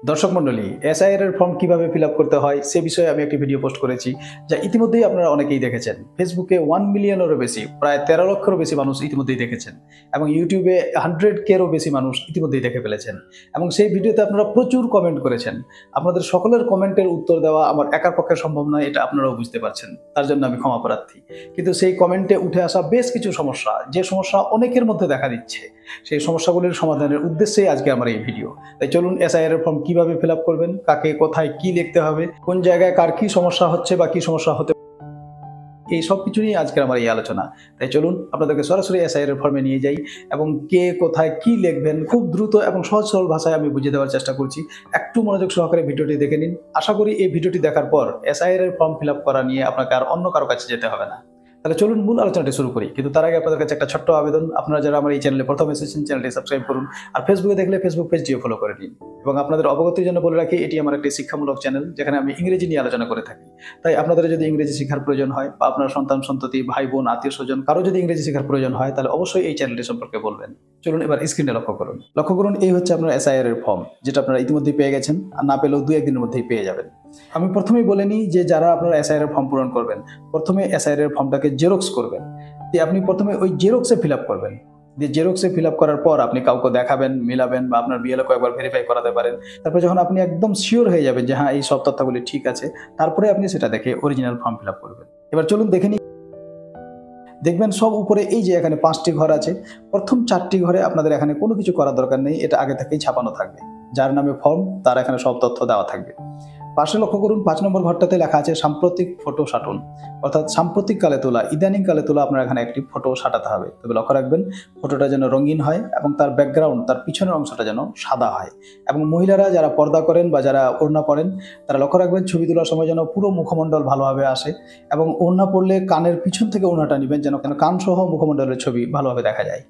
দর্শক মণ্ডলী, এসআইআর এর ফর্ম কিভাবে ফিল আপ করতে হয় সে বিষয়ে আমি একটি ভিডিও পোস্ট করেছি, যা ইতিমধ্যেই আপনারা অনেকেই দেখেছেন। ফেসবুকে 1 মিলিয়নেরও বেশি, প্রায় 13 লক্ষেরও বেশি মানুষ ইতিমধ্যেই দেখেছেন, এবং ইউটিউবে 100K-রও বেশি মানুষ ইতিমধ্যেই দেখে ফেলেছেন। এবং সেই ভিডিওতে আপনারা প্রচুর কমেন্ট করেছেন। আপনাদের সকলের কমেন্টের উত্তর দেওয়া আমার একার পক্ষে সম্ভব নয়, এটা আপনারাও বুঝতে পারছেন। তার জন্য আমি ক্ষমা প্রার্থী। কিন্তু সেই কমেন্টে উঠে আসা বেশ কিছু সমস্যা, যে সমস্যা অনেকের মধ্যে দেখা দিচ্ছে, সেই সমস্যাগুলির সমাধানের উদ্দেশ্যেই আজকে আমার এই ভিডিও। তাই চলুন, এসআইআর এর ফর্ম কিভাবে ফিল আপ করবেন, কাকে কোথায় কি লিখতে হবে, কোন জায়গায় কার কি সমস্যা হচ্ছে বা কি সমস্যা হতে, এই সব কিছু নিয়ে আজকের আমার এই আলোচনা। তাই চলুন আপনাদেরকে সরাসরি এসআইআর এর ফর্মে নিয়ে যাই এবং কে কোথায় কি লিখবেন খুব দ্রুত এবং সহজ সরল ভাষায় আমি বুঝিয়ে দেওয়ার চেষ্টা করছি। একটু মনোযোগ সহকারে ভিডিওটি দেখে নিন। আশা করি এই ভিডিওটি দেখার পর এসআইআর এর ফর্ম ফিল আপ করা নিয়ে আপনাকে আর অন্য কারো কাছে যেতে হবে না। তাহলে চলুন মূল আলোচনাটি শুরু করি। কিন্তু তার আগে আপনাদের কাছে একটা ছোট্ট আবেদন, আপনারা যারা আমার এই চ্যানেলে প্রথম এসেছেন, চ্যানেলটি সাবস্ক্রাইব করুন, আর ফেসবুকে দেখলে ফেসবুক পেজটিও ফলো করে নিন। এবং আপনাদের অবগতির জন্য বলে রাখি, এটি আমার একটি শিক্ষামূলক চ্যানেল, যেখানে আমি ইংরেজি নিয়ে আলোচনা করে থাকি। তাই আপনাদের যদি ইংরেজি শেখার প্রয়োজন হয়, বা আপনার সন্তান সন্ততি, ভাই বোন, আত্মীয় স্বজন কারো যদি ইংরেজি শেখার প্রয়োজন হয়, তাহলে অবশ্যই এই চ্যানেলটি সম্পর্কে বলবেন। চলুন এবার স্ক্রিনে লক্ষ্য করুন, এই হচ্ছে আপনার এসআইআর এর ফর্ম, যেটা আপনারা ইতিমধ্যেই পেয়ে গেছেন, আর না পেলেও 2-1 দিনের মধ্যেই পেয়ে যাবেন। আমি প্রথমেই বলে নিই যে যারা আপনারা এসআইআর এর ফর্ম পূরণ করবেন, প্রথমে এসআইআর এর ফর্মটাকে জেরক্স করবেন। আপনি প্রথমে ওই জেরক্সে ফিল আপ করবেন। জেরক্সে ফিল আপ করার পর আপনি কাউকে দেখাবেন, মিলাবেন, বা আপনার বিএলও একবার ভেরিফাই করাতে পারেন। তারপর যখন আপনি একদম শিওর হয়ে যাবেন যে হ্যাঁ এই সব তথ্যগুলি ঠিক আছে, তারপরে আপনি সেটা দেখে অরিজিনাল ফর্ম ফিল আপ করবেন। এবার চলুন দেখে নিই। দেখবেন সব উপরে এই যে এখানে 5টি ঘর আছে, প্রথম 4টি ঘরে আপনাদের এখানে কোনো কিছু করার দরকার নেই, এটা আগে থেকেই ছাপানো থাকবে। যার নামে ফর্ম তার এখানে সব তথ্য দেওয়া থাকবে। পাশে লক্ষ্য করুন, 5 নম্বর ঘরটাতে লেখা আছে সাম্প্রতিক ফটো সাটন, অর্থাৎ সাম্প্রতিক কালে তোলা, ইদানিং কালে তোলা আপনার এখানে একটি ফটো সাটাতে হবে। তবে লক্ষ্য রাখবেন ফটোটা যেন রঙিন হয় এবং তার ব্যাকগ্রাউন্ড, তার পিছনের অংশটা যেন সাদা হয়। এবং মহিলারা যারা পর্দা করেন বা যারা ওড়না পরেন, তারা লক্ষ্য রাখবেন ছবি তোলার সময় যেন পুরো মুখমণ্ডল ভালোভাবে আসে, এবং ওড়না পরলে কানের পিছন থেকে ওড়নাটা নেবেন, যেন কান সহ মুখমণ্ডলের ছবি ভালোভাবে দেখা যায়।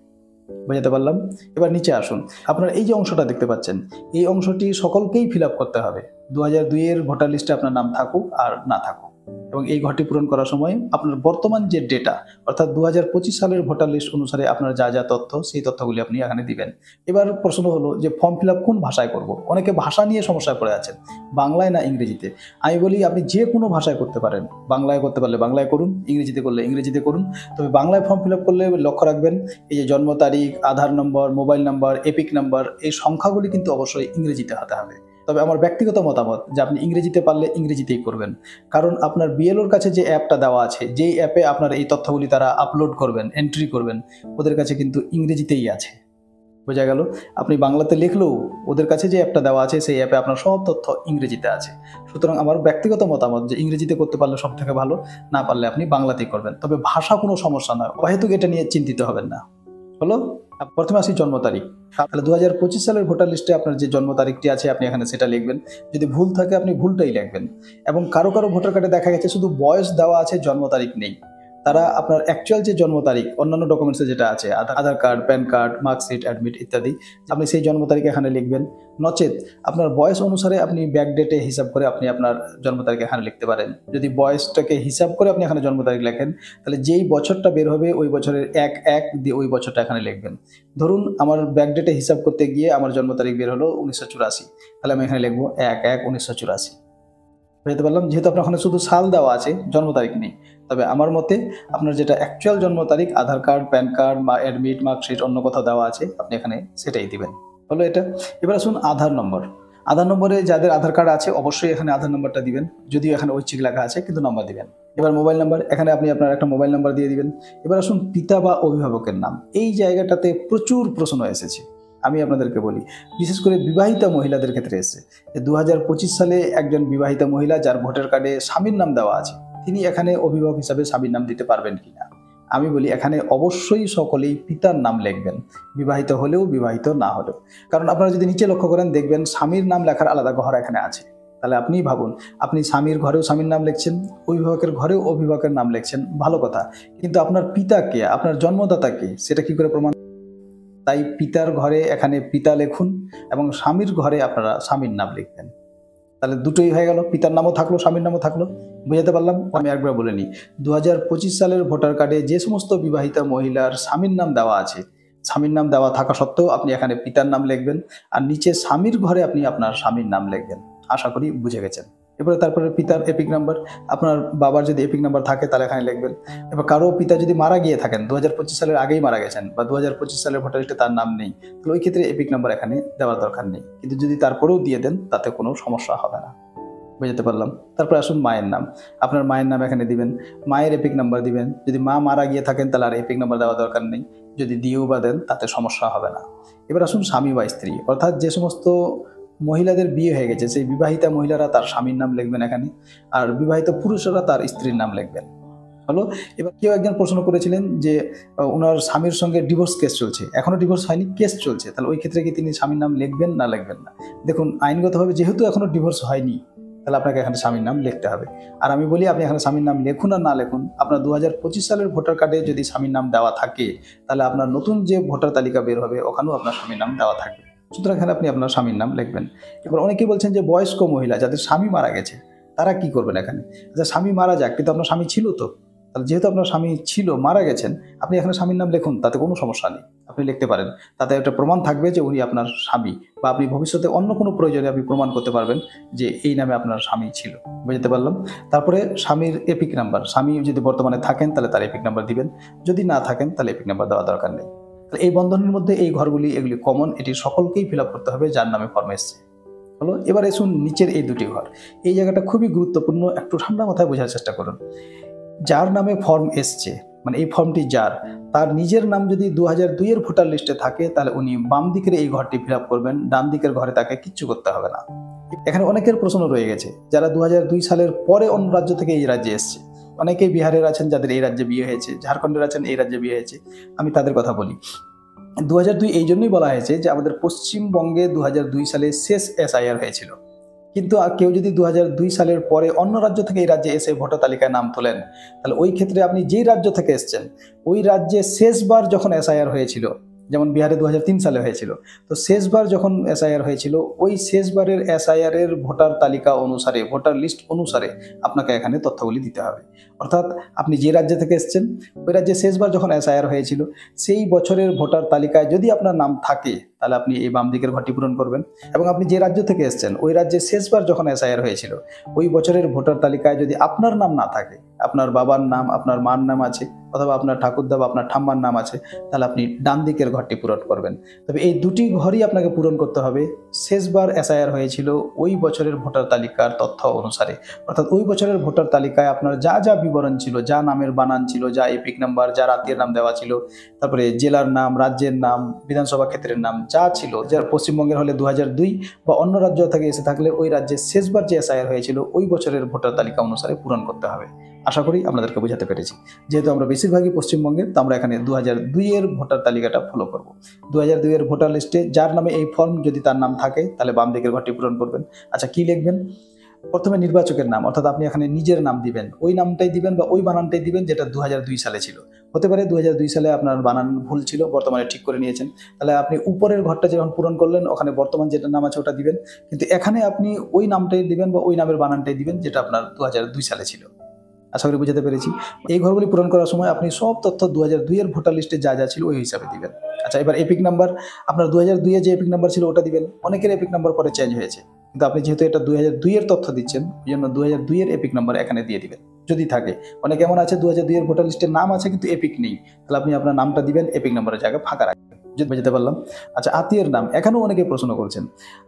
বুঝাতে পারলাম? এবার নিচে আসুন। আপনার এই যে অংশটা দেখতে পাচ্ছেন, এই অংশটি সকলকেই ফিল আপ করতে হবে। 2002-এর ভোটার লিস্টে আপনার নাম থাকুক আর না থাকুক। এবং এই ঘরটি পূরণ করার সময় আপনার বর্তমান যে ডেটা, অর্থাৎ 2025 সালের ভোটার লিস্ট অনুসারে আপনার যা যা তথ্য, সেই তথ্যগুলি আপনি এখানে দিবেন। এবার প্রশ্ন হলো যে ফর্ম ফিল আপ কোন ভাষায় করব। অনেকে ভাষা নিয়ে সমস্যায় পড়ে আছেন, বাংলায় না ইংরেজিতে। আমি বলি আপনি যে কোনো ভাষায় করতে পারেন। বাংলায় করতে পারলে বাংলায় করুন, ইংরেজিতে করলে ইংরেজিতে করুন। তবে বাংলায় ফর্ম ফিল আপ করলে লক্ষ্য রাখবেন, এই যে জন্ম তারিখ, আধার নম্বর, মোবাইল নাম্বার, এপিক নাম্বার, এই সংখ্যাগুলি কিন্তু অবশ্যই ইংরেজিতে হতে হবে। তবে আমার ব্যক্তিগত মতামত যে আপনি ইংরেজিতে পারলে ইংরেজিতেই করবেন, কারণ আপনার বিএলওর কাছে যে অ্যাপটা দেওয়া আছে, যেই অ্যাপে আপনার এই তথ্যগুলি তারা আপলোড করবেন, এন্ট্রি করবেন, ওদের কাছে কিন্তু ইংরেজিতেই আছে। বোঝা গেল? আপনি বাংলাতে লিখলেও ওদের কাছে যে অ্যাপটা দেওয়া আছে, সেই অ্যাপে আপনার সব তথ্য ইংরেজিতে আছে। সুতরাং আমার ব্যক্তিগত মতামত যে ইংরেজিতে করতে পারলে সব থেকে ভালো, না পারলে আপনি বাংলাতেই করবেন। তবে ভাষা কোনো সমস্যা নয়, অহেতুক এটা নিয়ে চিন্তিত হবেন না। হলো? প্রথমে আসি জন্ম তারিখ। তাহলে 2025 সালের ভোটার লিস্টে আপনার যে জন্ম তারিখটি আছে, আপনি এখানে সেটা লিখবেন। যদি ভুল থাকে আপনি ভুলটাই লিখবেন। এবং কারো ভোটার কার্ডে দেখা গেছে শুধু বয়স দেওয়া আছে, জন্ম তারিখ নেই। তারা আপনার অ্যাকচুয়াল যে জন্ম তারিখ, অন্যান্য ডকুমেন্টসে যেটা আছে, Aadhaar card, PAN card, marksheet, admit ইত্যাদি, আপনি সেই জন্ম তারিখ এখানে লিখবেন। নচেত আপনার বয়স অনুসারে আপনি ব্যাক ডেটে হিসাব করে আপনি আপনার জন্ম তারিখ এখানে লিখতে পারেন। যদি বয়সটাকে হিসাব করে আপনি এখানে জন্ম তারিখ লেখেন, তাহলে যেই বছরটা বের হবে ওই বছরের 1-1 দিয়ে ওই বছরটা এখানে লিখবেন। ধরুন আমার ব্যাক ডেটে হিসাব করতে গিয়ে আমার জন্ম তারিখ বের হলো 1984, তাহলে আমি এখানে লিখবো 1-1-1984। বুঝতে পারলাম? যেহেতু আপনার ওখানে শুধু সাল দেওয়া আছে, জন্ম তারিখ নেই। তবে আমার মতে আপনার যেটা অ্যাকচুয়াল জন্ম তারিখ, আধার কার্ড, প্যান কার্ড বা অ্যাডমিট, মার্কশিট অন্য কোথাও দেওয়া আছে, আপনি এখানে সেটাই দিবেন। হলো এটা? এবার আসুন আধার নম্বর। আধার নম্বরে যাদের আধার কার্ড আছে অবশ্যই এখানে আধার নম্বরটা দিবেন, যদিও এখানে ঐচ্ছিক লেখা আছে, কিন্তু নম্বর দিবেন। এবার মোবাইল নাম্বার, এখানে আপনি আপনার একটা মোবাইল নাম্বার দিয়ে দিবেন। এবার আসুন পিতা বা অভিভাবকের নাম। এই জায়গাটাতে প্রচুর প্রশ্ন এসেছে। আমি আপনাদেরকে বলি, বিশেষ করে বিবাহিতা মহিলাদের ক্ষেত্রে এসেছে। 2025 সালে একজন বিবাহিতা মহিলা যার ভোটার কার্ডে স্বামীর নাম দেওয়া আছে, তিনি এখানে অভিভাবক হিসাবে স্বামীর নাম দিতে পারবেন কিনা। আমি বলি এখানে অবশ্যই সকলেই পিতার নাম লিখবেন, বিবাহিত হলেও বিবাহিত না হলেও। কারণ আপনারা যদি নিচে লক্ষ্য করেন, দেখবেন স্বামীর নাম লেখার আলাদা ঘর এখানে আছে। তাহলে আপনি ভাবুন, আপনি স্বামীর ঘরেও স্বামীর নাম লিখছেন, অভিভাবকের ঘরেও অভিভাবকের নাম লিখছেন, ভালো কথা, কিন্তু আপনার পিতাকে, আপনার জন্মদাতাকে, সেটা কি করে প্রমাণ? তাই পিতার ঘরে এখানে পিতা লিখুন এবং স্বামীর ঘরে আপনারা স্বামীর নাম লিখবেন। তাহলে দুটোই হয়ে গেল, পিতার নামও থাকলো, স্বামীর নামও থাকলো। বুঝাতে পারলাম? আমি একবার বলে নিই, 2025 সালের ভোটার কার্ডে যে সমস্ত বিবাহিতা মহিলার স্বামীর নাম দেওয়া আছে, স্বামীর নাম দেওয়া থাকা সত্ত্বেও আপনি এখানে পিতার নাম লিখবেন, আর নিচে স্বামীর ঘরে আপনি আপনার স্বামীর নাম লিখবেন। আশা করি বুঝে গেছেন। এবারে তারপরে পিতার এপিক নাম্বার, আপনার বাবার যদি এপিক নাম্বার থাকে তাহলে এখানে লিখবেন। এবার কারো পিতা যদি মারা গিয়ে থাকেন, 2025 সালের আগেই মারা গেছেন, বা 2025 সালের ভোটার লিস্টে তার নাম নেই, তাহলে ওই ক্ষেত্রে এপিক নাম্বার এখানে দেওয়ার দরকার নেই। কিন্তু যদি তারপরেও দিয়ে দেন তাতে কোনো সমস্যা হবে না। বুঝতে পারলাম। তারপরে আসুন মায়ের নাম। আপনার মায়ের নাম এখানে দিবেন, মায়ের এপিক নাম্বার দিবেন। যদি মা মারা গিয়ে থাকেন তাহলে আর এপিক নাম্বার দেওয়া দরকার নেই, যদি দিয়েও বা দেন তাতে সমস্যা হবে না। এবার আসুন স্বামী বা স্ত্রী, অর্থাৎ যে সমস্ত মহিলাদের বিয়ে হয়ে গেছে সেই বিবাহিতা মহিলারা তার স্বামীর নাম লিখবেন এখানে, আর বিবাহিত পুরুষরা তার স্ত্রীর নাম লিখবেন। হলো। এবার কেউ একজন প্রশ্ন করেছিলেন যে ওনার স্বামীর সঙ্গে ডিভোর্স কেস চলছে, এখনো ডিভোর্স হয়নি, কেস চলছে, তাহলে ওই ক্ষেত্রে কি তিনি স্বামীর নাম লিখবেন না লিখবেন না? দেখুন, আইনগতভাবে যেহেতু এখনো ডিভোর্স হয়নি, তাহলে আপনাকে এখানে স্বামীর নাম লিখতে হবে। আর আমি বলি, আপনি এখানে স্বামীর নাম লিখুন আর না লিখুন, আপনার 2025 সালের ভোটার কার্ডে যদি স্বামীর নাম দেওয়া থাকে, তাহলে আপনার নতুন যে ভোটার তালিকা বের হবে ওখানেও আপনার স্বামীর নাম দেওয়া থাকবে। সুতরাং এখানে আপনি আপনার স্বামীর নাম লিখবেন। এবার অনেকেই বলছেন যে বয়স্ক মহিলা যাদের স্বামী মারা গেছে তারা কি করবেন এখানে? আচ্ছা, স্বামী মারা যাক, কিন্তু আপনার স্বামী ছিল তো, তাহলে যেহেতু আপনার স্বামী ছিল, মারা গেছেন, আপনি এখানে স্বামীর নাম লিখুন, তাতে কোনো সমস্যা নেই, আপনি লিখতে পারেন। তাতে একটা প্রমাণ থাকবে যে উনি আপনার স্বামী, বা আপনি ভবিষ্যতে অন্য কোনো প্রয়োজনে আপনি প্রমাণ করতে পারবেন যে এই নামে আপনার স্বামী ছিল। বুঝতে পারলাম। তারপরে স্বামীর এপিক নাম্বার, স্বামী যদি বর্তমানে থাকেন তাহলে তার এপিক নাম্বার দিবেন, যদি না থাকেন তাহলে এপিক নাম্বার দেওয়া দরকার নেই। তাহলে এই বন্ধনের মধ্যে এই ঘরগুলি, এগুলি কমন, এটি সকলকেই ফিল আপ করতে হবে যার নামে ফর্ম এসছে। হলো। এবার এসুন নিচের এই দুটি ঘর। এই জায়গাটা খুবই গুরুত্বপূর্ণ, একটু ঠান্ডা মাথায় বোঝার চেষ্টা করুন। যার নামে ফর্ম এসছে, মানে এই ফর্মটি যার, তার নিজের নাম যদি 2002 এর ভোটার লিস্টে থাকে, তাহলে উনি বাম দিকের এই ঘরটি ফিল আপ করবেন, ডান দিকের ঘরে তাকে কিচ্ছু করতে হবে না। এখানে অনেকের প্রশ্ন রয়ে গেছে যারা 2002 সালের পরে অন্য রাজ্য থেকে এই রাজ্যে এসছে। অনেকেই বিহারের আছেন যাদের এই রাজ্যে বিয়ে হয়েছে, ঝাড়খণ্ডের আছেন এই রাজ্যে বিয়ে হয়েছে। আমি তাদের কথা বলি। 2002 এই জন্যই বলা হয়েছে যে আমাদের পশ্চিমবঙ্গে 2002 সালে শেষ এসআইআর হয়েছিল। কিন্তু কেউ যদি 2002 সালের পরে অন্য রাজ্য থেকে এই রাজ্যে এসে ভোটার তালিকায় নাম তোলেন, তাহলে ওই ক্ষেত্রে আপনি যেই রাজ্য থেকে এসছেন, ওই রাজ্যে শেষবার যখন এসআইআর হয়েছিল, যেমন বিহারে 2003 সালে হয়েছিল, তো শেষবার যখন এসআইআর হয়েছিল, ওই শেষবারের এসআইআর এর ভোটার তালিকা অনুসারে, ভোটার লিস্ট অনুসারে আপনাকে এখানে তথ্যগুলি দিতে হবে। অর্থাৎ আপনি যে রাজ্য থেকে এসছেন, ওই রাজ্যে শেষবার যখন এসআইআর হয়েছিল, সেই বছরের ভোটার তালিকায় যদি আপনার নাম থাকে, তাহলে আপনি এই বাম দিকের ঘরটি পূরণ করবেন। এবং আপনি যে রাজ্য থেকে এসছেন, ওই রাজ্যে শেষবার যখন এসআইআর হয়েছিল, ওই বছরের ভোটার তালিকায় যদি আপনার নাম না থাকে, আপনার বাবার নাম, আপনার মার নাম আছে, অথবা আপনার ঠাকুরদা বা আপনার ঠাম্মার নাম আছে, তাহলে আপনি ডান দিকের ঘরটি পূরণ করবেন। তবে এই দুটি ঘরই আপনাকে পূরণ করতে হবে শেষবার এসআইআর হয়েছিল ওই বছরের ভোটার তালিকার তথ্য অনুসারে। অর্থাৎ ওই বছরের ভোটার তালিকায় আপনার যা যা বিবরণ ছিল, যা নামের বানান ছিল, যা এপিক নাম্বার, যা আত্মীয়ের নাম দেওয়া ছিল, তারপরে জেলার নাম, রাজ্যের নাম, বিধানসভা ক্ষেত্রের নাম যা ছিল, যার পশ্চিমবঙ্গের হলে 2002, বা অন্য রাজ্য থেকে এসে থাকলে ওই রাজ্যে শেষবার যে এসআইআর হয়েছিল ওই বছরের ভোটার তালিকা অনুসারে পূরণ করতে হবে। আশা করি আপনাদেরকে বোঝাতে পেরেছি। যেহেতু আমরা বেশিরভাগই পশ্চিমবঙ্গের, তো আমরা এখানে 2002 এর ভোটার তালিকাটা ফলো করব। 2002 এর ভোটার লিস্টে যার নামে এই ফর্ম, যদি তার নাম থাকে, তাহলে বাম দিকের ঘরটি পূরণ করবেন। আচ্ছা, কি লিখবেন? প্রথমে নির্বাচকের নাম, অর্থাৎ আপনি এখানে নিজের নাম দিবেন, ওই নামটাই দিবেন বা ওই বানানটাই দিবেন যেটা 2002 সালে ছিল। হতে পারে 2002 সালে আপনার বানান ভুল ছিল, বর্তমানে ঠিক করে নিয়েছেন, তাহলে আপনি উপরের ঘরটা যখন পূরণ করলেন ওখানে বর্তমান যেটা নাম আছে ওটা দিবেন। কিন্তু এখানে আপনি ওই নামটাই দিবেন বা ওই নামের বানানটাই দিবেন যেটা আপনার 2002 সালে ছিল। আশা করি বুঝতে পেরেছি। এই ঘরগুলি পূরণ করার সময় আপনি সব তথ্য 2002 এর ভোটার লিস্টে যা যা ছিল ওই হিসাবে দিবেন। আচ্ছা, এবার এপিক নাম্বার, আপনার 2002 এ যে এপিক নাম্বার ছিল ওটা দিবেন। অনেকের এপিক নাম্বার পরে চেঞ্জ হয়েছে, কিন্তু আপনি যেহেতু এটা 2002 এর তথ্য দিচ্ছেন, ওই জন্য 2002 এর এপিক নাম্বার এখানে দিয়ে দিবেন যদি থাকে। অনেক এমন আছে 2002 এর ভোটার লিস্টের নাম আছে কিন্তু এপিক নেই, তাহলে আপনি আপনার নামটা দিবেন, এপিক নাম্বারের জায়গায় ফাঁকা রাখবেন। বুঝতে পারলাম। আচ্ছা, আত্মীয়ের নাম, এখানেও অনেকে প্রশ্ন করছেন।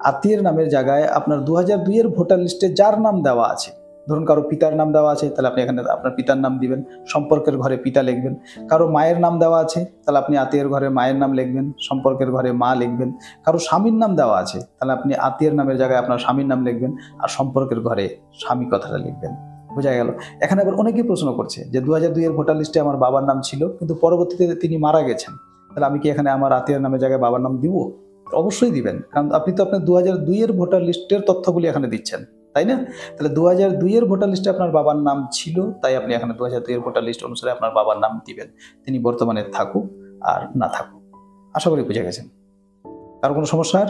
আত্মীয়ের নামের জায়গায় আপনার 2002 এর ভোটার লিস্টে যার নাম দেওয়া আছে, ধরুন কারো পিতার নাম দেওয়া আছে, তাহলে আপনি এখানে আপনার পিতার নাম দিবেন, সম্পর্কের ঘরে পিতা লিখবেন। কারো মায়ের নাম দেওয়া আছে, তাহলে আপনি আত্মীয়ের ঘরে মায়ের নাম লিখবেন, সম্পর্কের ঘরে মা লিখবেন। কারো স্বামীর নাম দেওয়া আছে, তাহলে আপনি আত্মীয়ের নামের জায়গায় আপনার স্বামীর নাম লিখবেন, আর সম্পর্কের ঘরে স্বামী কথাটা লিখবেন। বোঝা গেল। এখানে আবার অনেকেই প্রশ্ন করছে যে 2002 এর ভোটার লিস্টে আমার বাবার নাম ছিল, কিন্তু পরবর্তীতে তিনি মারা গেছেন, তাহলে আমি কি এখানে আমার আত্মীয়ের নামের জায়গায় বাবার নাম দিব? অবশ্যই দিবেন, কারণ আপনি তো আপনার 2002 এর ভোটার লিস্টের তথ্যগুলি এখানে দিচ্ছেন, তাই না? তাহলে 2002 এর ভোটার লিস্টে আপনার বাবার নাম ছিল, তাই আপনি এখানে 2002 এর ভোটার লিস্ট অনুসারে আপনার বাবার নাম দিবেন, তিনি বর্তমানে থাকুক আর না থাকুক। আশা করি বুঝে গেছেন। কারো কোনো সমস্যা? আর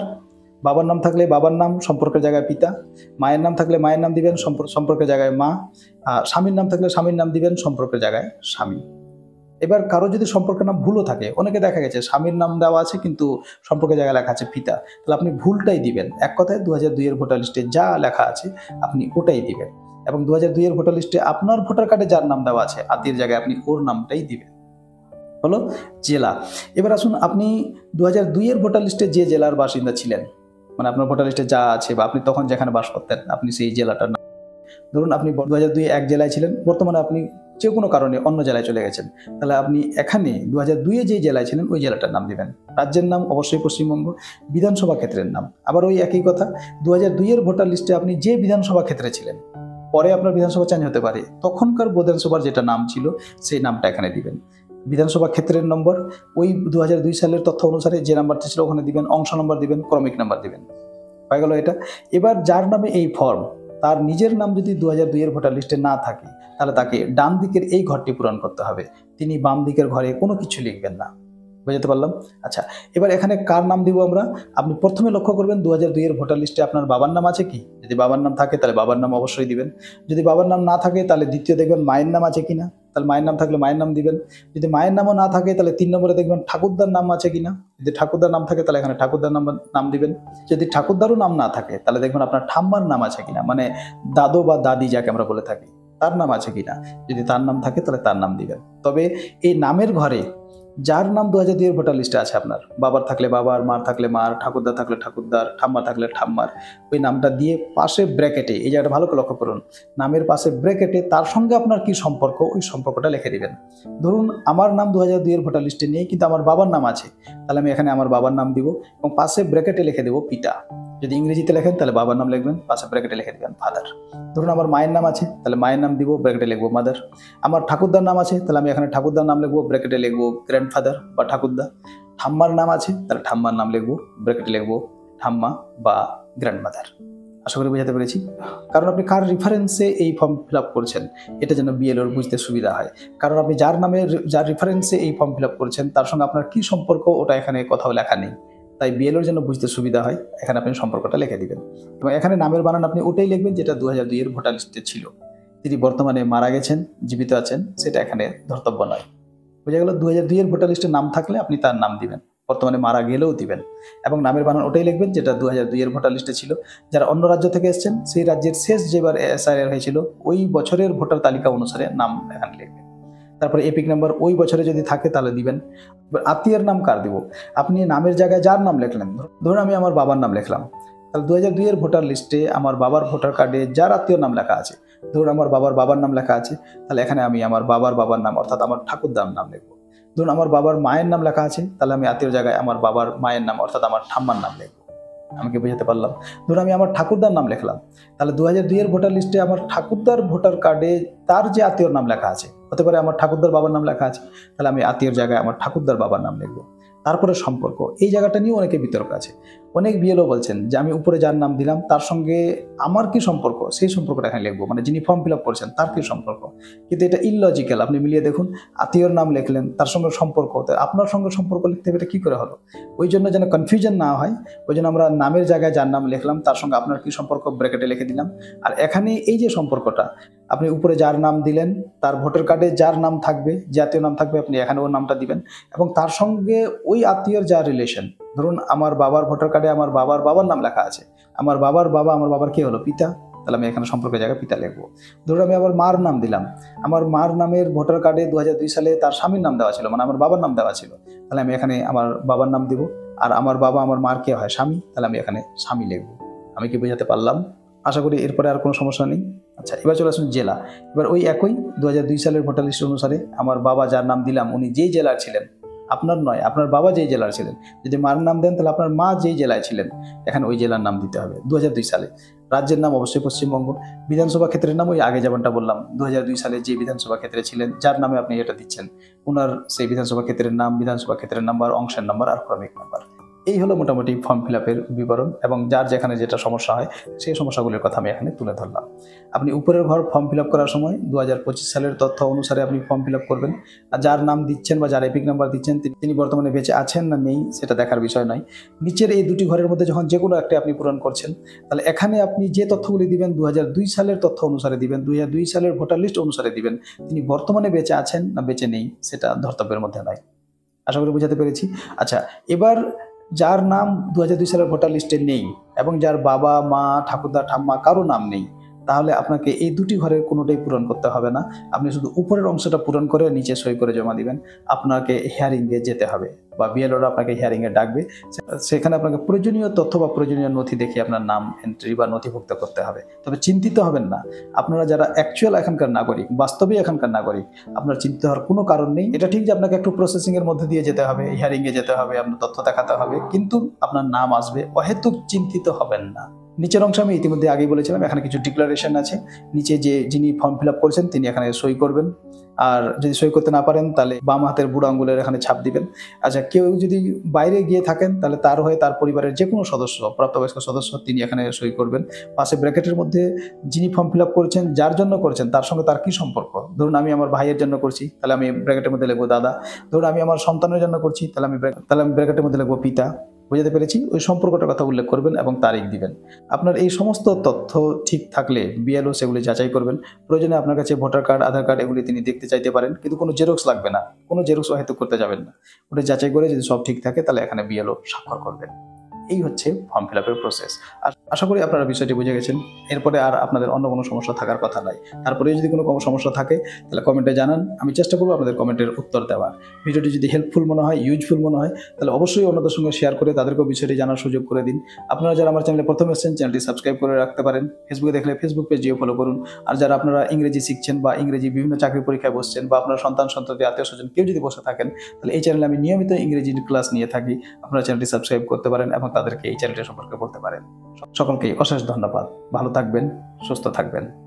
বাবার নাম থাকলে বাবার নাম, সম্পর্কের জায়গায় পিতা। মায়ের নাম থাকলে মায়ের নাম দিবেন, সম্পর্কের জায়গায় মা। আর স্বামীর নাম থাকলে স্বামীর নাম দিবেন, সম্পর্কের জায়গায় স্বামী। এবার কারো যদি সম্পর্কের নাম ভুলও থাকে, অনেকে দেখা গেছে স্বামীর নাম দেওয়া আছে কিন্তু সম্পর্কের জায়গায় লেখা আছে পিতা, তাহলে আপনি ভুলটাই দিবেন। এক কথায় 2002 এর ভোটার লিস্টে যা লেখা আছে আপনি ওটাই দিবেন, এবং 2002 এর ভোটার লিস্টে আপনার ভোটার কার্ডে যার নাম দেওয়া আছে আত্মীয়ের জায়গায় আপনি ওর নামটাই দিবেন। হলো জেলা। এবার আসুন, আপনি 2002 এর ভোটার লিস্টে যে জেলার বাসিন্দা ছিলেন, মানে আপনার ভোটার লিস্টে যা আছে বা আপনি তখন যেখানে বাস করতেন, আপনি সেই জেলাটার নাম, ধরুন আপনি 2002 এক জেলায় ছিলেন, বর্তমানে আপনি যে কোনো কারণে অন্য জেলায় চলে গেছেন, তাহলে আপনি এখানে 2002 যে জেলায় ছিলেন ওই জেলাটার নাম দিবেন। রাজ্যের নাম অবশ্যই পশ্চিমবঙ্গ, বিধানসভা ক্ষেত্রের নাম আবার ওই একই কথা। 2002 এর ভোটার লিস্টে আপনি যে বিধানসভা ক্ষেত্রে ছিলেন, পরে আপনার বিধানসভা চেঞ্জ হতে পারে, তখনকার বিধানসভার যেটা নাম ছিল সেই নামটা এখানে দিবেন। বিধানসভা ক্ষেত্রের নম্বর ওই 2002 সালের তথ্য অনুসারে যে নাম্বারটা ছিল ওখানে দিবেন, অংশ নম্বর দিবেন, ক্রমিক নাম্বার দিবেন। হয়ে গেল এটা। এবার যার নামে এই ফর্ম, তার নিজের নাম যদি 2002 এর ভোটার লিস্টে না থাকে, তাহলে তাকে ডান দিকের এই ঘরটি পূরণ করতে হবে। তিনি বাম দিকের ঘরে কোনো কিছু লিখবেন না। বুঝতে পারলাম? আচ্ছা, এবার এখানে কার নাম দিব আমরা? আপনি প্রথমে লক্ষ্য করবেন 2002 এর ভোটার লিস্টে আপনার বাবার নাম আছে কি? যদি বাবার নাম থাকে তাহলে বাবার নাম অবশ্যই দিবেন। যদি বাবার নাম না থাকে তাহলে দ্বিতীয় দেখবেন মায়ের নাম আছে কিনা, তাহলে মায়ের নাম থাকলে মায়ের নাম দিবেন। যদি মায়ের নামও না থাকে তাহলে 3 নম্বরে দেখবেন ঠাকুরদার নাম আছে কিনা, যদি ঠাকুরদার নাম থাকে তাহলে এখানে ঠাকুরদার নাম দিবেন। যদি ঠাকুরদারও নাম না থাকে তাহলে দেখবেন আপনার ঠাম্মার নাম আছে কিনা, মানে দাদু বা দাদি যাকে আমরা বলে থাকি তার নাম আছে কিনা। যদি তার নাম থাকে তাহলে তার নাম দিবেন। তবে এই নামের ঘরে যার নাম 2002 এর ভোটার লিস্টে আছে, আপনার বাবার থাকলে বাবার, মার থাকলে মার, ঠাকুরদার থাকলে ঠাকুরদার, ঠাম্মা থাকলে ঠাম্মার, ওই নামটা দিয়ে পাশে ব্র্যাকেটে, এই জায়গাটা ভালো করে লক্ষ্য করুন, নামের পাশে ব্র্যাকেটে তার সঙ্গে আপনার কি সম্পর্ক ওই সম্পর্কটা লিখে দিবেন। ধরুন আমার নাম 2002 এর ভোটার লিস্টে নেই কিন্তু আমার বাবার নাম আছে, তাহলে আমি এখানে আমার বাবার নাম দিব এবং পাশে ব্র্যাকেটে লিখে দেবো পিতা। যদি ইংরেজিতে লেখেন তাহলে বাবার নাম লিখবেন, পাশে ব্র্যাকেটে লিখে দিবেন ফাদার। ধরুন আমার মায়ের নাম আছে, তাহলে মায়ের নাম দিব, ব্র্যাকেটে লিখবো মাদার। আমার ঠাকুরদার নাম আছে, তাহলে আমি এখানে ঠাকুরদার নাম লিখবো, ব্র্যাকেটে লিখবো গ্র্যান্ডফাদার বা ঠাকুরদা। ঠাম্মার নাম আছে, তাহলে ঠাম্মার নাম লিখবো, ব্র্যাকেটে লিখবো ঠাম্মা বা গ্র্যান্ডমাদার। আশা করি বোঝাতে পেরেছি। কারণ আপনি কার রেফারেন্সে এই ফর্ম ফিল আপ করছেন এটা যেন বিএলওর বুঝতে সুবিধা হয়। কারণ আপনি যার নামে, যার রেফারেন্সে এই ফর্ম ফিল আপ করছেন তার সঙ্গে আপনার কি সম্পর্ক ওটা এখানে কোথাও লেখা নেই, তাই বিএলওর জন্য বুঝতে সুবিধা হয় এখানে আপনি সম্পর্কটা লিখে দিবেন। এবং এখানে নামের বানান আপনি ওটাই লিখবেন যেটা 2002 এর ভোটার লিস্টে ছিল। তিনি বর্তমানে মারা গেছেন, জীবিত আছেন সেটা এখানে ধর্তব্য নয়। বোঝা গেল? 2002 এর ভোটার লিস্টে নাম থাকলে আপনি তার নাম দিবেন, বর্তমানে মারা গেলেও দিবেন। এবং নামের বানান ওটাই লিখবেন যেটা 2002 এর ভোটার লিস্টে ছিল। যারা অন্য রাজ্য থেকে এসেছেন সেই রাজ্যের শেষ যেবার এসআইআর হয়েছিল ওই বছরের ভোটার তালিকা অনুসারে নাম এখানে লিখবেন। তারপরে এপিক নাম্বার ওই বছরে যদি থাকে তাহলে দিবেন। এবার আত্মীয়ের নাম কার দিব? আপনি নামের জায়গায় যার নাম লিখলেন, ধরুন আমি আমার বাবার নাম লিখলাম, তাহলে 2002 এর ভোটার লিস্টে আমার বাবার ভোটার কার্ডে যার আত্মীয় নাম লেখা আছে, ধরুন আমার বাবার নাম লেখা আছে, তাহলে এখানে আমি আমার বাবার নাম অর্থাৎ আমার ঠাকুরদার নাম লিখবো। ধরুন আমার বাবার মায়ের নাম লেখা আছে, তাহলে আমি আত্মীয় জায়গায় আমার বাবার মায়ের নাম অর্থাৎ আমার ঠাম্মার নাম লিখবো। আমি কি বোঝাতে পারলাম? ধরুন আমি আমার ঠাকুরদার নাম লিখলাম, তাহলে 2002 এর ভোটার লিস্টে আমার ঠাকুরদার ভোটার কার্ডে তার যে আত্মীয়র নাম লেখা আছে, হতে পারে আমার ঠাকুরদার বাবার নাম লেখা আছে, তাহলে আমি আত্মীয়র জায়গায় আমার ঠাকুরদার বাবার নাম লিখবো। তারপরে সম্পর্ক, এই জায়গাটা নিয়ে অনেকে বিতর্ক আছে। অনেক বিএলও বলছেন যে আমি উপরে যার নাম দিলাম তার সঙ্গে আমার কি সম্পর্ক সেই সম্পর্কটা এখানে লিখবো, মানে যিনি ফর্ম ফিল আপ করছেন তার কি সম্পর্ক। কিন্তু এটা ইললজিক্যাল। আপনি মিলিয়ে দেখুন, আত্মীয়র নাম লিখলেন তার সঙ্গে সম্পর্ক, আপনার সঙ্গে সম্পর্ক লিখতে হবে, এটা কী করে হলো? ওই জন্য যেন কনফিউশন না হয় ওই জন্য আমরা নামের জায়গায় যার নাম লিখলাম তার সঙ্গে আপনার কি সম্পর্ক ব্র্যাকেটে লিখে দিলাম। আর এখানে এই যে সম্পর্কটা, আপনি উপরে যার নাম দিলেন তার ভোটার কার্ডে যার নাম থাকবে, জাতীয় নাম থাকবে, আপনি এখানে ওর নামটা দিবেন এবং তার সঙ্গে ওই আত্মীয়র যা রিলেশন। ধরুন আমার বাবার ভোটার কার্ডে আমার বাবার নাম লেখা আছে, আমার বাবার বাবা আমার বাবার কে হলো? পিতা, তাহলে আমি এখানে সম্পর্কের জায়গায় পিতা লিখবো। ধরুন আমি আমার মার নাম দিলাম, আমার মার নামের ভোটার কার্ডে 2002 সালে তার স্বামীর নাম দেওয়া ছিল, মানে আমার বাবার নাম দেওয়া ছিল, তাহলে আমি এখানে আমার বাবার নাম দিব। আর আমার বাবা আমার মার কে হয়? স্বামী, তাহলে আমি এখানে স্বামী লিখবো। আমি কি বোঝাতে পারলাম? আশা করি এরপরে আর কোনো সমস্যা নেই। আচ্ছা, এবার চলে আসুন জেলা। এবার ওই একই 2002 সালের ভোটার লিস্ট অনুসারে আমার বাবা যার নাম দিলাম উনি যেই জেলার ছিলেন, আপনার নয়, আপনার বাবা যেই জেলার ছিলেন, যদি মার নাম দেন তাহলে আপনার মা যেই জেলায় ছিলেন এখানে ওই জেলার নাম দিতে হবে 2002 সালে। রাজ্যের নাম অবশ্যই পশ্চিমবঙ্গ। বিধানসভা ক্ষেত্রের নাম ওই আগে যেমনটা বললাম 2002 সালে যে বিধানসভা ক্ষেত্রে ছিলেন যার নামে আপনি এটা দিচ্ছেন ওনার সেই বিধানসভা ক্ষেত্রের নাম, বিধানসভা ক্ষেত্রের নাম্বার, অংশের নাম্বার আর ক্রমিক নাম্বার। এই হলো মোটামুটি ফর্ম ফিল আপের বিবরণ এবং যার যেখানে যেটা সমস্যা হয় সেই সমস্যাগুলির কথা আমি এখানে তুলে ধরলাম। আপনি উপরের ঘর ফর্ম ফিল আপ করার সময় 2025 সালের তথ্য অনুসারে আপনি ফর্ম ফিল আপ করবেন। আর যার নাম দিচ্ছেন বা যার এপিক নাম্বার দিচ্ছেন তিনি বর্তমানে বেঁচে আছেন না নেই সেটা দেখার বিষয় নয়। নিচের এই দুটি ঘরের মধ্যে যখন যে কোনো একটা আপনি পূরণ করছেন, তাহলে এখানে আপনি যে তথ্যগুলি দিবেন 2002 সালের তথ্য অনুসারে দিবেন, 2002 সালের ভোটার লিস্ট অনুসারে দিবেন। তিনি বর্তমানে বেঁচে আছেন না বেঁচে নেই সেটা ধর্তব্যের মধ্যে নয়। আশা করি বোঝাতে পেরেছি। আচ্ছা, এবার যার নাম 2002 সালের ভোটার লিস্টে নেই এবং যার বাবা মা ঠাকুরদা ঠাম্মা কারো নাম নেই, তাহলে আপনাকে এই দুটি ঘরের কোনোটাই পূরণ করতে হবে না। আপনি শুধু উপরের অংশটা পূরণ করে নিচে সই করে জমা দিবেন। আপনাকে হিয়ারিংয়ে যেতে হবে বা বিএলওরা আপনাকে হিয়ারিংয়ে ডাকবে। সেখানে আপনাকে প্রয়োজনীয় তথ্য বা প্রয়োজনীয় নথি দেখে আপনার নাম এন্ট্রি বা নথিভুক্ত করতে হবে। তবে চিন্তিত হবেন না, আপনারা যারা অ্যাকচুয়াল এখানকার নাগরিক, বাস্তবেই এখানকার নাগরিক, আপনার চিন্তিত হওয়ার কোনো কারণ নেই। এটা ঠিক যে আপনাকে একটু প্রসেসিংয়ের মধ্যে দিয়ে যেতে হবে, হিয়ারিংয়ে যেতে হবে, আপনার তথ্য দেখাতে হবে, কিন্তু আপনার নাম আসবে। অহেতুক চিন্তিত হবেন না। নিচের অংশে আমি ইতিমধ্যে আগেই বলেছিলাম, এখানে কিছু ডিক্লারেশন আছে। নিচে যিনি ফর্ম ফিল আপ করেছেন তিনি এখানে সই করবেন। আর যদি সই করতে না পারেন তাহলে বাম হাতের বুড়ো আঙ্গুলের এখানে ছাপ দিবেন। আচ্ছা, কেউ যদি বাইরে গিয়ে থাকেন তাহলে তার হয়ে তার পরিবারের যে কোনো সদস্য, প্রাপ্তবয়স্ক সদস্য, তিনি এখানে সই করবেন। পাশে ব্র্যাকেটের মধ্যে যিনি ফর্ম ফিল আপ করেছেন, যার জন্য করেছেন, তার সঙ্গে তার কি সম্পর্ক। ধরুন আমি আমার ভাইয়ের জন্য করছি, তাহলে আমি ব্র্যাকেটের মধ্যে লিখবো দাদা। ধরুন আমি আমার সন্তানের জন্য করছি, তাহলে আমি ব্র্যাকেটের মধ্যে লিখবো পিতা। বুঝতে পেরেছি? ওই সম্পর্কটার কথা উল্লেখ করবেন এবং তারিখ দিবেন। আপনার এই সমস্ত তথ্য ঠিক থাকলে বিএলও সেগুলি যাচাই করবেন। প্রয়োজনে আপনার কাছে ভোটার কার্ড, আধার কার্ড এগুলি তিনি দেখতে চাইতে পারেন, কিন্তু কোনো জেরক্স লাগবে না। কোনো জেরক্স হয়তো করতে যাবেন না। ওটা যাচাই করে যদি সব ঠিক থাকে তাহলে এখানে বিএলও স্বাক্ষর করবেন। এই হচ্ছে ফর্ম ফিল আপের প্রসেস। আর আশা করি আপনারা বিষয়টি বুঝে গেছেন। এরপরে আর আপনাদের অন্য কোনো সমস্যা থাকার কথা নয়। তারপরে যদি কোনো সমস্যা থাকে তাহলে কমেন্টে জানান, আমি চেষ্টা করবো আপনাদের কমেন্টের উত্তর দেওয়ার। ভিডিওটি যদি হেল্পফুল মনে হয়, ইউজফুল মনে হয়, তাহলে অবশ্যই অন্যদের সঙ্গে শেয়ার করে তাদেরকেও বিষয়টি জানার সুযোগ করে দিন। আপনারা যারা আমার চ্যানেলে প্রথম এসেছেন, চ্যানেলটি সাবস্ক্রাইব করে রাখতে পারেন। ফেসবুকে দেখলে ফেসবুক পেজটিও ফলো করুন। আর যারা আপনারা ইংরেজি শিখছেন বা ইংরেজি বিভিন্ন চাকরি পরীক্ষায় বসছেন বা আপনার সন্তান সন্ততি আত্মীয় স্বজন কেউ যদি বসে থাকেন, তাহলে এই চ্যানেলে আমি নিয়মিত ইংরেজি ক্লাস নিয়ে থাকি। আপনারা চ্যানেলটি সাবস্ক্রাইব করতে পারেন এবং তাদেরকে এই চ্যানেলটি সম্পর্কে বলতে পারেন। সকলকে অশেষ ধন্যবাদ। ভালো থাকবেন, সুস্থ থাকবেন।